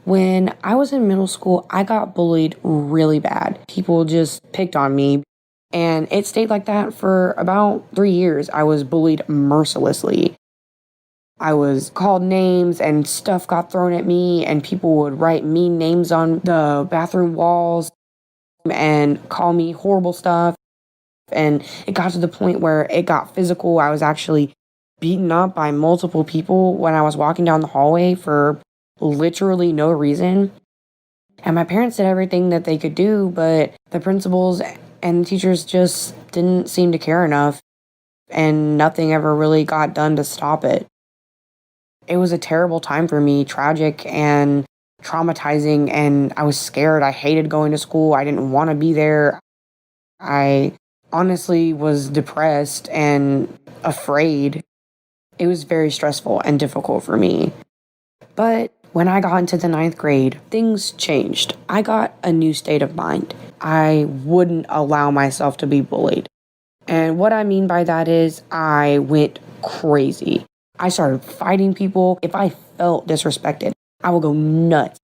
When I was in middle school, I got bullied really bad. People just picked on me. And it stayed like that for about 3 years. I was bullied mercilessly. I was called names and stuff got thrown at me, and people would write mean names on the bathroom walls and call me horrible stuff. And it got to the point where it got physical. I was actually beaten up by multiple people when I was walking down the hallway for literally no reason. And my parents did everything that they could do, but the principals and the teachers just didn't seem to care enough, and nothing ever really got done to stop it. It was a terrible time for me, tragic and traumatizing, and I was scared. I hated going to school. I didn't want to be there. I honestly was depressed and afraid. It was very stressful and difficult for me. But when I got into the ninth grade, things changed. I got a new state of mind. I wouldn't allow myself to be bullied. And what I mean by that is I went crazy. I started fighting people. If I felt disrespected, I would go nuts,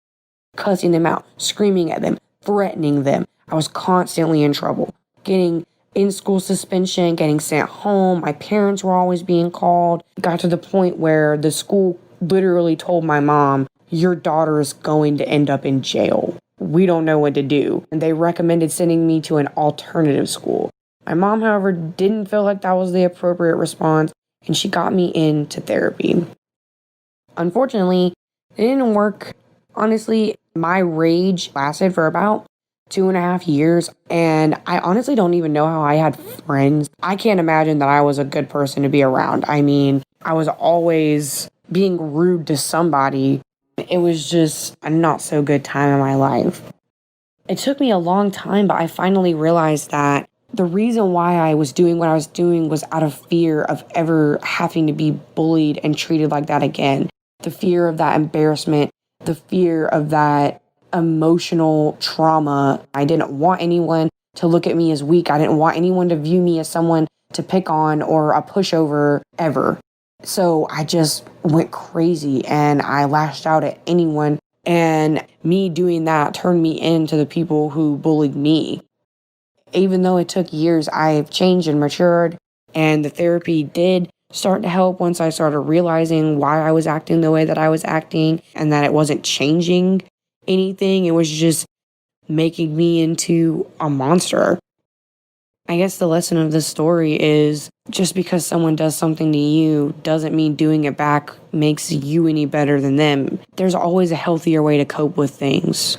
cussing them out, screaming at them, threatening them. I was constantly in trouble, getting in-school suspension, getting sent home. My parents were always being called. It got to the point where the school literally told my mom, "Your daughter is going to end up in jail. We don't know what to do." And they recommended sending me to an alternative school. My mom, however, didn't feel like that was the appropriate response, and she got me into therapy. Unfortunately, it didn't work. Honestly, my rage lasted for about 2.5 years, and I honestly don't even know how I had friends. I can't imagine that I was a good person to be around. I mean, I was always being rude to somebody. It was just a not so good time in my life. It took me a long time, but I finally realized that the reason why I was doing what I was doing was out of fear of ever having to be bullied and treated like that again. The fear of that embarrassment, the fear of that emotional trauma. I didn't want anyone to look at me as weak. I didn't want anyone to view me as someone to pick on or a pushover ever. So I just went crazy and I lashed out at anyone. And me doing that turned me into the people who bullied me. Even though it took years, I've changed and matured, and the therapy did start to help once I started realizing why I was acting the way that I was acting and that it wasn't changing anything. It was just making me into a monster. I guess the lesson of this story is just because someone does something to you doesn't mean doing it back makes you any better than them. There's always a healthier way to cope with things.